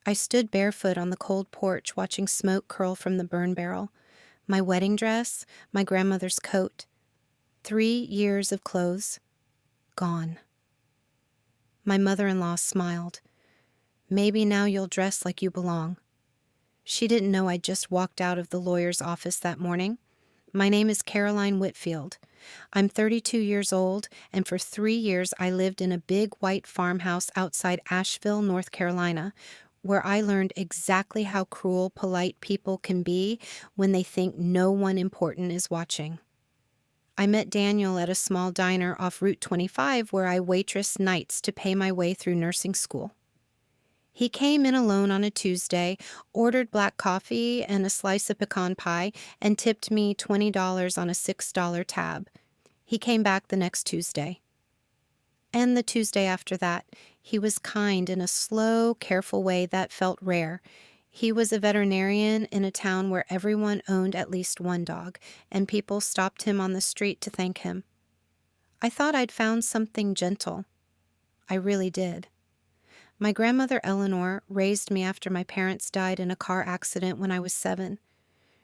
I stood barefoot on the cold porch watching smoke curl from the burn barrel. My wedding dress, my grandmother's coat. 3 years of clothes, gone. My mother-in-law smiled. Maybe now you'll dress like you belong. She didn't know I'd just walked out of the lawyer's office that morning. My name is Caroline Whitfield. I'm 32 years old, and for 3 years I lived in a big white farmhouse outside Asheville, North Carolina, where I learned exactly how cruel polite people can be when they think no one important is watching. I met Daniel at a small diner off Route 25 where I waitressed nights to pay my way through nursing school. He came in alone on a Tuesday, ordered black coffee and a slice of pecan pie, and tipped me $20 on a $6 tab. He came back the next Tuesday. And the Tuesday after that, he was kind in a slow, careful way that felt rare. He was a veterinarian in a town where everyone owned at least one dog, and people stopped him on the street to thank him. I thought I'd found something gentle. I really did. My grandmother Eleanor raised me after my parents died in a car accident when I was 7.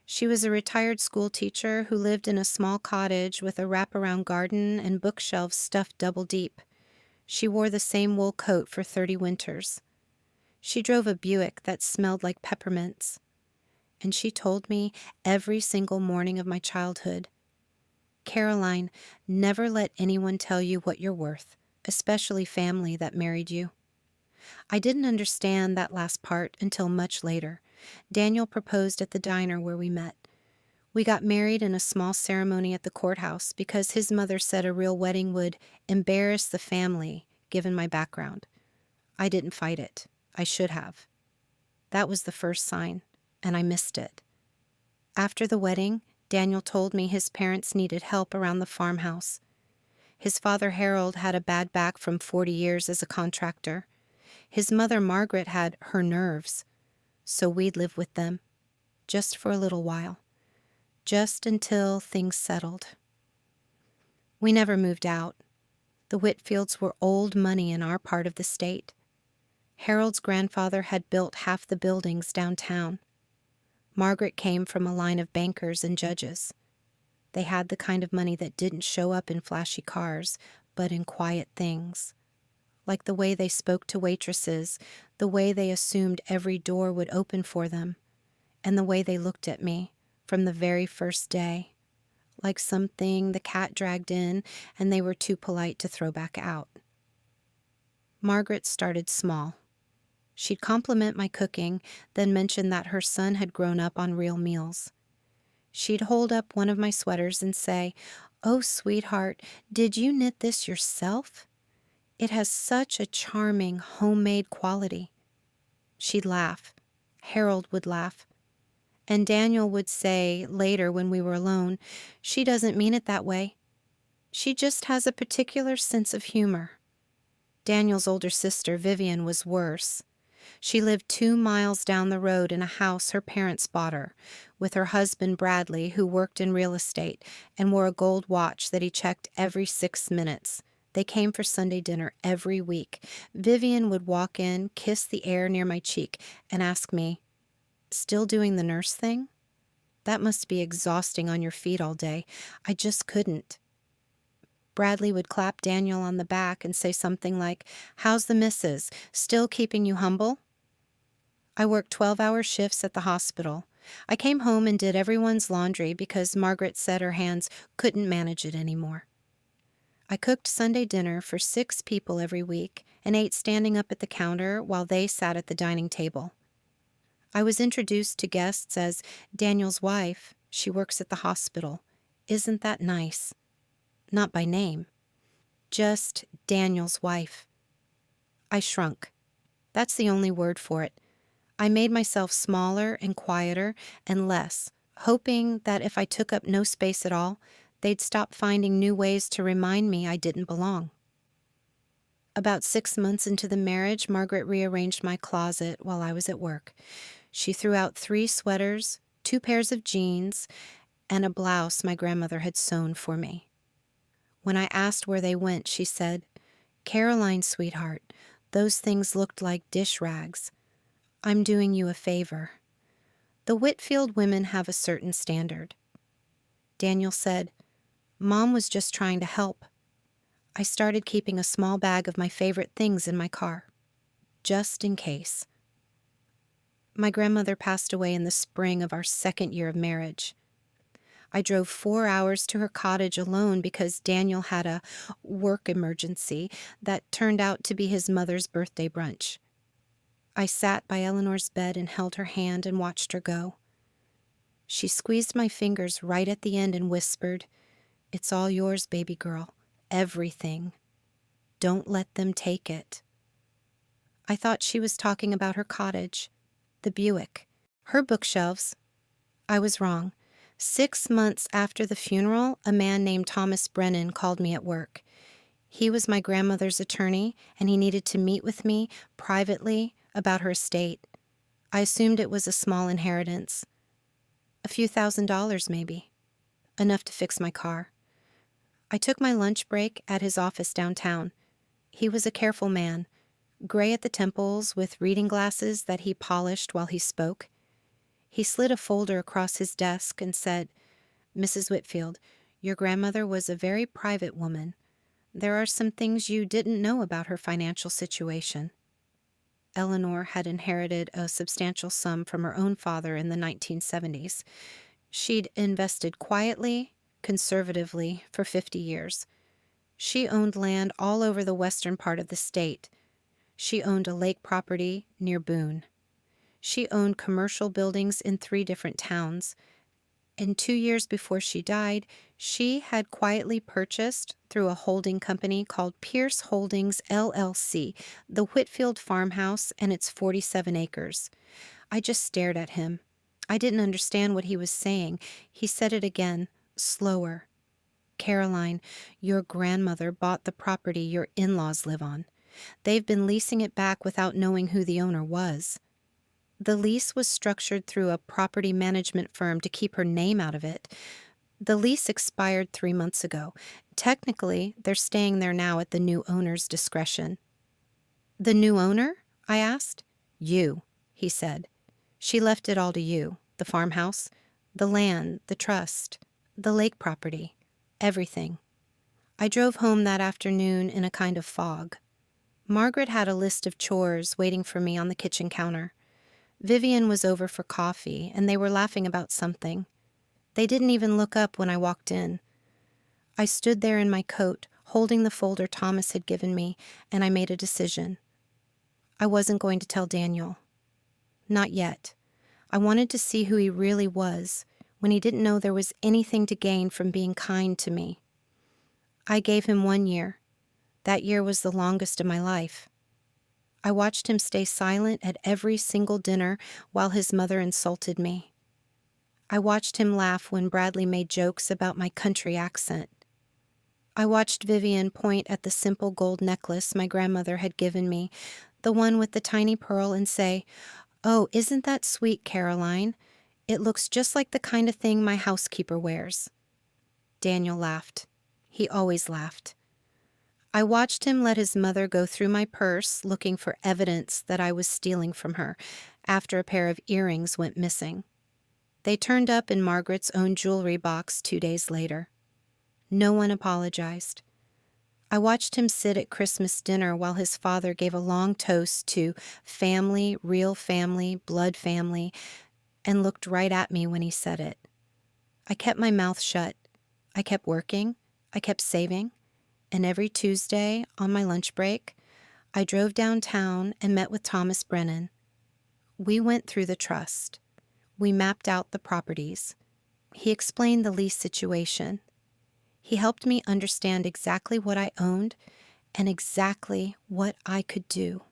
She was a retired school teacher who lived in a small cottage with a wraparound garden and bookshelves stuffed double deep. She wore the same wool coat for 30 winters. She drove a Buick that smelled like peppermints. And she told me every single morning of my childhood, Caroline, never let anyone tell you what you're worth, especially family that married you. I didn't understand that last part until much later. Daniel proposed at the diner where we met. We got married in a small ceremony at the courthouse because his mother said a real wedding would embarrass the family, given my background. I didn't fight it. I should have. That was the first sign, and I missed it. After the wedding, Daniel told me his parents needed help around the farmhouse. His father Harold had a bad back from 40 years as a contractor. His mother Margaret had her nerves, so we'd live with them, just for a little while, just until things settled. We never moved out. The Whitfields were old money in our part of the state. Harold's grandfather had built half the buildings downtown. Margaret came from a line of bankers and judges. They had the kind of money that didn't show up in flashy cars, but in quiet things. Like the way they spoke to waitresses, the way they assumed every door would open for them, and the way they looked at me from the very first day, like something the cat dragged in and they were too polite to throw back out. Margaret started small. She'd compliment my cooking, then mention that her son had grown up on real meals. She'd hold up one of my sweaters and say, "Oh, sweetheart, did you knit this yourself? It has such a charming, homemade quality." She'd laugh. Harold would laugh. And Daniel would say later when we were alone, "She doesn't mean it that way. She just has a particular sense of humor." Daniel's older sister, Vivian, was worse. She lived 2 miles down the road in a house her parents bought her, with her husband Bradley, who worked in real estate and wore a gold watch that he checked every 6 minutes. They came for Sunday dinner every week. Vivian would walk in, kiss the air near my cheek, and ask me, "Still doing the nurse thing? That must be exhausting on your feet all day. I just couldn't." Bradley would clap Daniel on the back and say something like, "How's the missus? Still keeping you humble?" I worked 12-hour shifts at the hospital. I came home and did everyone's laundry because Margaret said her hands couldn't manage it anymore. I cooked Sunday dinner for 6 people every week and ate standing up at the counter while they sat at the dining table. I was introduced to guests as Daniel's wife. She works at the hospital. Isn't that nice? Not by name. Just Daniel's wife. I shrunk. That's the only word for it. I made myself smaller and quieter and less, hoping that if I took up no space at all, they'd stop finding new ways to remind me I didn't belong. About 6 months into the marriage, Margaret rearranged my closet while I was at work. She threw out 3 sweaters, 2 pairs of jeans, and a blouse my grandmother had sewn for me. When I asked where they went, she said, "Caroline, sweetheart, those things looked like dish rags. I'm doing you a favor. The Whitfield women have a certain standard. Daniel said, Mom was just trying to help. I started keeping a small bag of my favorite things in my car, just in case. My grandmother passed away in the spring of our second year of marriage. I drove 4 hours to her cottage alone because Daniel had a work emergency that turned out to be his mother's birthday brunch. I sat by Eleanor's bed and held her hand and watched her go. She squeezed my fingers right at the end and whispered, "It's all yours, baby girl. Everything. Don't let them take it." I thought she was talking about her cottage, the Buick, her bookshelves. I was wrong. 6 months after the funeral, a man named Thomas Brennan called me at work. He was my grandmother's attorney, and he needed to meet with me privately about her estate. I assumed it was a small inheritance. A few $1,000s, maybe. Enough to fix my car. I took my lunch break at his office downtown. He was a careful man, gray at the temples with reading glasses that he polished while he spoke. He slid a folder across his desk and said, "Mrs. Whitfield, your grandmother was a very private woman. There are some things you didn't know about her financial situation." Eleanor had inherited a substantial sum from her own father in the 1970s. She'd invested quietly, conservatively, for 50 years. She owned land all over the western part of the state. She owned a lake property near Boone. She owned commercial buildings in 3 different towns. And 2 years before she died, she had quietly purchased, through a holding company called Pierce Holdings, LLC, the Whitfield farmhouse and its 47 acres. I just stared at him. I didn't understand what he was saying. He said it again, slower. "Caroline, your grandmother bought the property your in-laws live on. They've been leasing it back without knowing who the owner was. The lease was structured through a property management firm to keep her name out of it. The lease expired 3 months ago. Technically, they're staying there now at the new owner's discretion." "The new owner?" I asked. "You," he said. "She left it all to you, the farmhouse, the land, the trust, the lake property, everything." I drove home that afternoon in a kind of fog. Margaret had a list of chores waiting for me on the kitchen counter. Vivian was over for coffee, and they were laughing about something. They didn't even look up when I walked in. I stood there in my coat, holding the folder Thomas had given me, and I made a decision. I wasn't going to tell Daniel. Not yet. I wanted to see who he really was, when he didn't know there was anything to gain from being kind to me. I gave him 1 year. That year was the longest of my life. I watched him stay silent at every single dinner while his mother insulted me. I watched him laugh when Bradley made jokes about my country accent. I watched Vivian point at the simple gold necklace my grandmother had given me, the one with the tiny pearl, and say, "Oh, isn't that sweet, Caroline? It looks just like the kind of thing my housekeeper wears." Daniel laughed. He always laughed. I watched him let his mother go through my purse looking for evidence that I was stealing from her after a pair of earrings went missing. They turned up in Margaret's own jewelry box 2 days later. No one apologized. I watched him sit at Christmas dinner while his father gave a long toast to family, real family, blood family, and looked right at me when he said it. I kept my mouth shut. I kept working. I kept saving. And every Tuesday, on my lunch break, I drove downtown and met with Thomas Brennan. We went through the trust. We mapped out the properties. He explained the lease situation. He helped me understand exactly what I owned and exactly what I could do.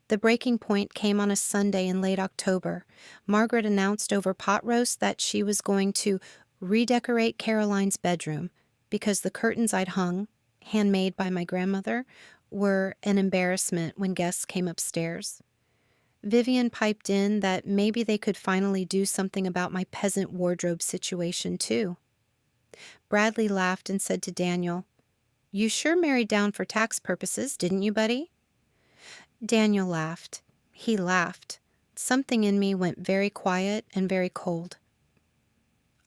The breaking point came on a Sunday in late October. Margaret announced over pot roast that she was going to redecorate Caroline's bedroom because the curtains I'd hung, handmade by my grandmother, were an embarrassment when guests came upstairs. Vivian piped in that maybe they could finally do something about my peasant wardrobe situation, too. Bradley laughed and said to Daniel, "You sure married down for tax purposes, didn't you, buddy?" Daniel laughed. He laughed. Something in me went very quiet and very cold.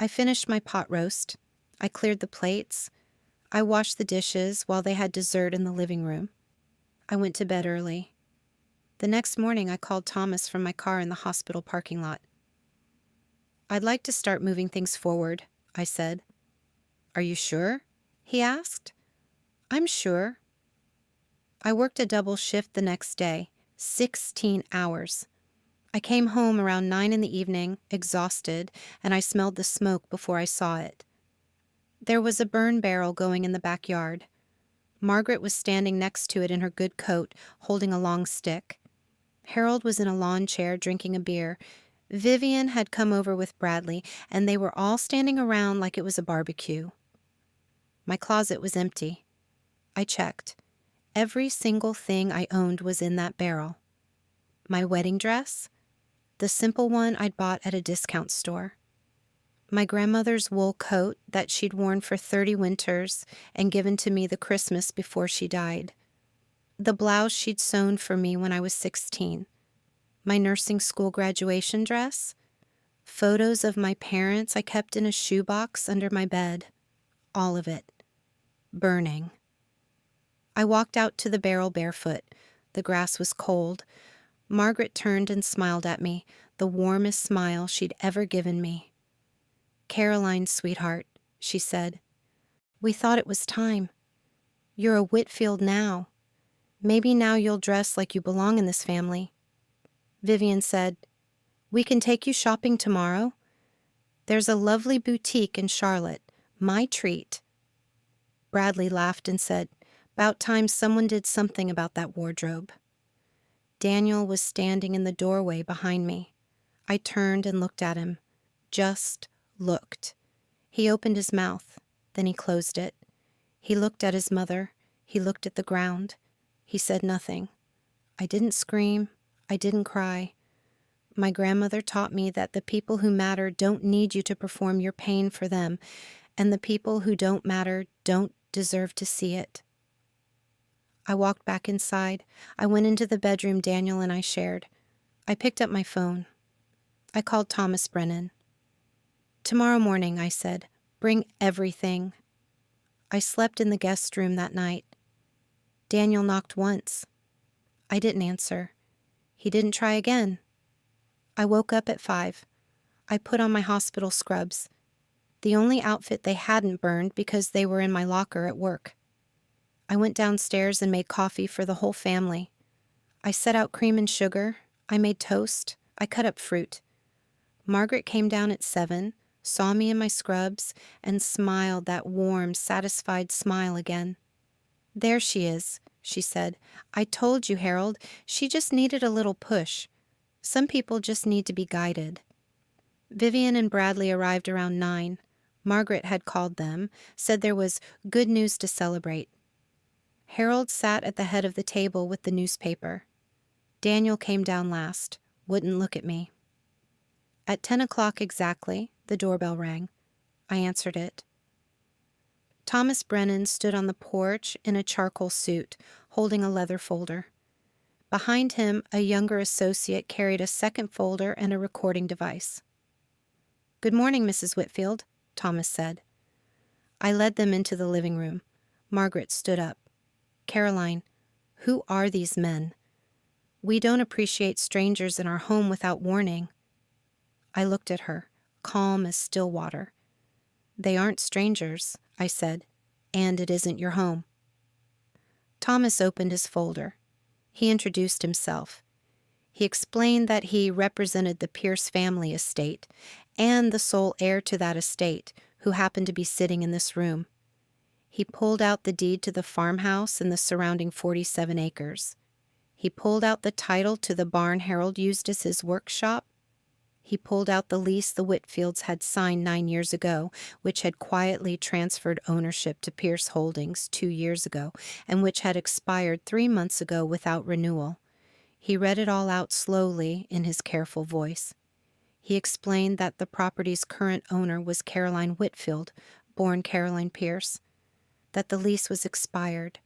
I finished my pot roast. I cleared the plates. I washed the dishes while they had dessert in the living room. I went to bed early. The next morning, I called Thomas from my car in the hospital parking lot. "I'd like to start moving things forward," I said. "Are you sure?" he asked. "I'm sure." I worked a double shift the next day, 16 hours. I came home around 9 in the evening, exhausted, and I smelled the smoke before I saw it. There was a burn barrel going in the backyard. Margaret was standing next to it in her good coat, holding a long stick. Harold was in a lawn chair drinking a beer. Vivian had come over with Bradley, and they were all standing around like it was a barbecue. My closet was empty. I checked. Every single thing I owned was in that barrel. My wedding dress, the simple one I'd bought at a discount store. My grandmother's wool coat that she'd worn for 30 winters and given to me the Christmas before she died. The blouse she'd sewn for me when I was 16. My nursing school graduation dress. Photos of my parents I kept in a shoebox under my bed. All of it. Burning. I walked out to the barrel barefoot. The grass was cold. Margaret turned and smiled at me, the warmest smile she'd ever given me. "Caroline, sweetheart," she said. "We thought it was time. You're a Whitfield now. Maybe now you'll dress like you belong in this family." Vivian said, "We can take you shopping tomorrow. There's a lovely boutique in Charlotte. My treat." Bradley laughed and said, "About time someone did something about that wardrobe." Daniel was standing in the doorway behind me. I turned and looked at him. Just looked. He opened his mouth, then he closed it. He looked at his mother. He looked at the ground. He said nothing. I didn't scream. I didn't cry. My grandmother taught me that the people who matter don't need you to perform your pain for them, and the people who don't matter don't deserve to see it. I walked back inside. I went into the bedroom Daniel and I shared. I picked up my phone. I called Thomas Brennan. "Tomorrow morning," I said, "bring everything." I slept in the guest room that night. Daniel knocked once. I didn't answer. He didn't try again. I woke up at 5. I put on my hospital scrubs, the only outfit they hadn't burned because they were in my locker at work. I went downstairs and made coffee for the whole family. I set out cream and sugar. I made toast. I cut up fruit. Margaret came down at 7, saw me in my scrubs, and smiled that warm, satisfied smile again. "There she is," she said. "I told you, Harold, she just needed a little push. Some people just need to be guided." Vivian and Bradley arrived around 9. Margaret had called them, said there was good news to celebrate. Harold sat at the head of the table with the newspaper. Daniel came down last, wouldn't look at me. At 10 o'clock exactly, the doorbell rang. I answered it. Thomas Brennan stood on the porch in a charcoal suit, holding a leather folder. Behind him, a younger associate carried a second folder and a recording device. "Good morning, Mrs. Whitfield," Thomas said. I led them into the living room. Margaret stood up. "Caroline, who are these men? We don't appreciate strangers in our home without warning." I looked at her, calm as still water. "They aren't strangers," I said, "and it isn't your home." Thomas opened his folder. He introduced himself. He explained that he represented the Pierce family estate and the sole heir to that estate, who happened to be sitting in this room. He pulled out the deed to the farmhouse and the surrounding 47 acres. He pulled out the title to the barn Harold used as his workshop. He pulled out the lease the Whitfields had signed 9 years ago, which had quietly transferred ownership to Pierce Holdings 2 years ago, and which had expired 3 months ago without renewal. He read it all out slowly in his careful voice. He explained that the property's current owner was Caroline Whitfield, born Caroline Pierce, that the lease was expired,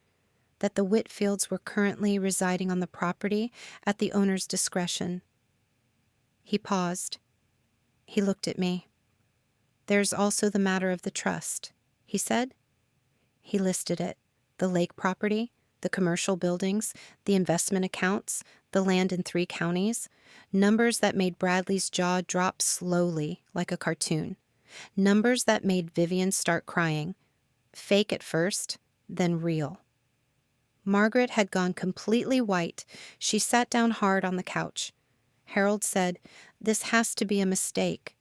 that the Whitfields were currently residing on the property at the owner's discretion. He paused. He looked at me. There's also the matter of the trust, he said. He listed it. The lake property, the commercial buildings, the investment accounts, the land in 3 counties. Numbers that made Bradley's jaw drop slowly, like a cartoon. Numbers that made Vivian start crying. Fake at first, then real. Margaret had gone completely white. She sat down hard on the couch. Harold said, "This has to be a mistake."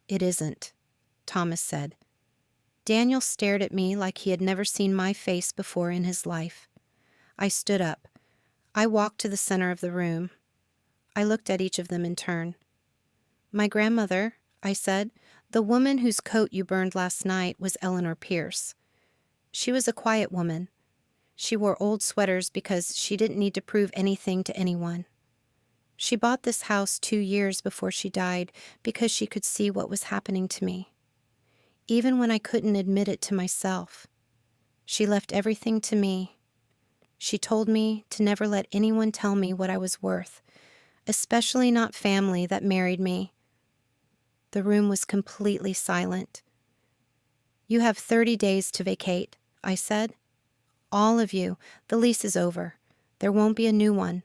"It isn't," Thomas said. Daniel stared at me like he had never seen my face before in his life. I stood up. I walked to the center of the room. I looked at each of them in turn. "My grandmother," I said, "the woman whose coat you burned last night was Eleanor Pierce. She was a quiet woman. She wore old sweaters because she didn't need to prove anything to anyone. She bought this house 2 years before she died because she could see what was happening to me, even when I couldn't admit it to myself. She left everything to me. She told me to never let anyone tell me what I was worth, especially not family that married me." The room was completely silent. "You have 30 days to vacate," I said. "All of you. The lease is over. There won't be a new one."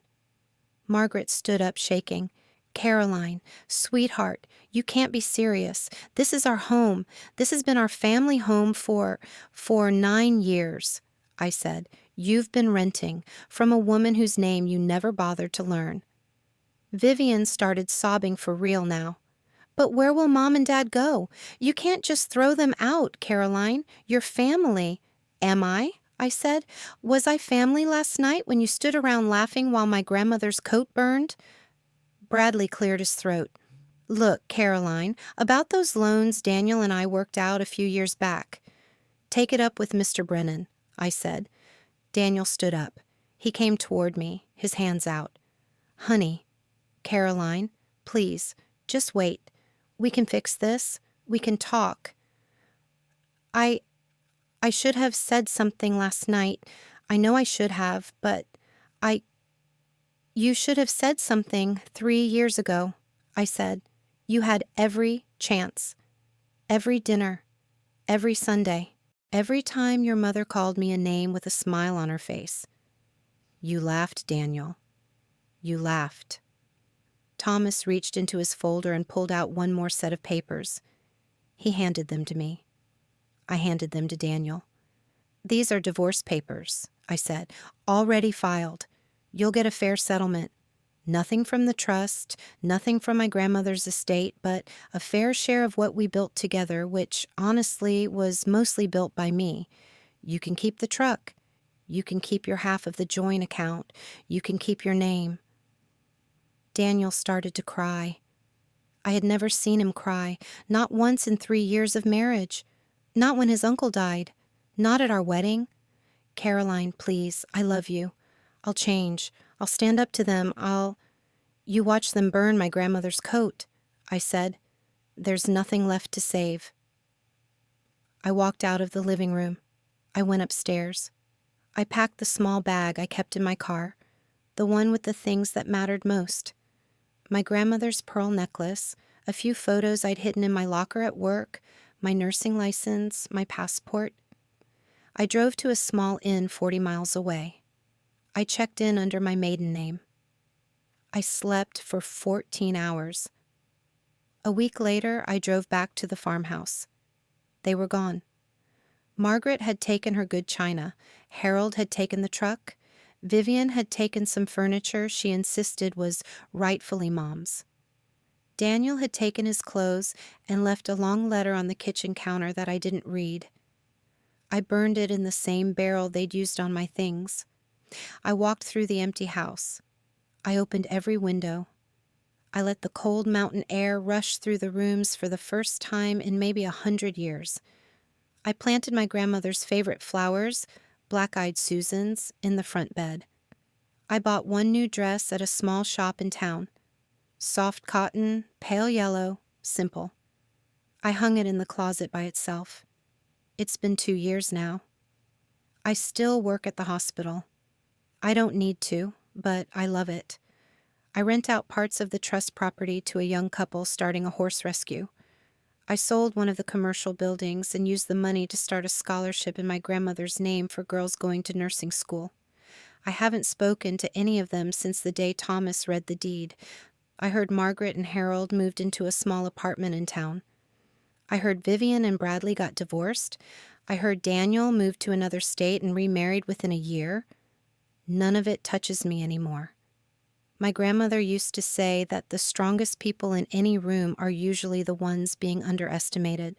Margaret stood up, shaking. "Caroline, sweetheart, you can't be serious. This is our home. This has been our family home for 9 years," I said. "You've been renting from a woman whose name you never bothered to learn." Vivian started sobbing for real now. "But where will Mom and Dad go? You can't just throw them out, Caroline. You're family." "Am I said. "Was I family last night when you stood around laughing while my grandmother's coat burned?" Bradley cleared his throat. "Look, Caroline, about those loans Daniel and I worked out a few years back. Take it up with Mr. Brennan," I said. Daniel stood up. He came toward me, his hands out. "Honey, Caroline, please, just wait. We can fix this. We can talk. I should have said something last night. I know I should have, but you should have said something 3 years ago," I said. "You had every chance. Every dinner. Every Sunday. Every time your mother called me a name with a smile on her face. You laughed, Daniel. You laughed." Thomas reached into his folder and pulled out one more set of papers. He handed them to me. I handed them to Daniel. "These are divorce papers," I said, "already filed. You'll get a fair settlement. Nothing from the trust, nothing from my grandmother's estate, but a fair share of what we built together, which, honestly, was mostly built by me. You can keep the truck. You can keep your half of the joint account. You can keep your name." Daniel started to cry. I had never seen him cry, not once in 3 years of marriage. Not when his uncle died. Not at our wedding. "Caroline, please, I love you. I'll change. I'll stand up to them. You watch them burn my grandmother's coat," I said. "There's nothing left to save." I walked out of the living room. I went upstairs. I packed the small bag I kept in my car, the one with the things that mattered most. My grandmother's pearl necklace, a few photos I'd hidden in my locker at work, my nursing license, my passport. I drove to a small inn 40 miles away. I checked in under my maiden name. I slept for 14 hours. A week later, I drove back to the farmhouse. They were gone. Margaret had taken her good china. Harold had taken the truck. Vivian had taken some furniture she insisted was rightfully Mom's. Daniel had taken his clothes and left a long letter on the kitchen counter that I didn't read. I burned it in the same barrel they'd used on my things. I walked through the empty house. I opened every window. I let the cold mountain air rush through the rooms for the first time in maybe 100 years. I planted my grandmother's favorite flowers, black-eyed Susans, in the front bed. I bought one new dress at a small shop in town. Soft cotton, pale yellow, simple. I hung it in the closet by itself. It's been 2 years now. I still work at the hospital. I don't need to, but I love it. I rent out parts of the trust property to a young couple starting a horse rescue. I sold one of the commercial buildings and used the money to start a scholarship in my grandmother's name for girls going to nursing school. I haven't spoken to any of them since the day Thomas read the deed. I heard Margaret and Harold moved into a small apartment in town. I heard Vivian and Bradley got divorced. I heard Daniel moved to another state and remarried within a year. None of it touches me anymore. My grandmother used to say that the strongest people in any room are usually the ones being underestimated.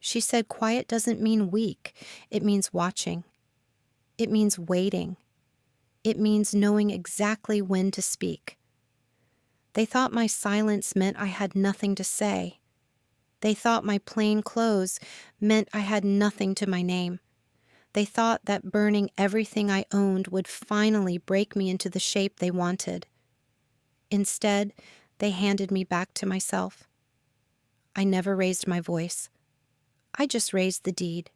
She said quiet doesn't mean weak. It means watching. It means waiting. It means knowing exactly when to speak. They thought my silence meant I had nothing to say. They thought my plain clothes meant I had nothing to my name. They thought that burning everything I owned would finally break me into the shape they wanted. Instead, they handed me back to myself. I never raised my voice. I just raised the deed.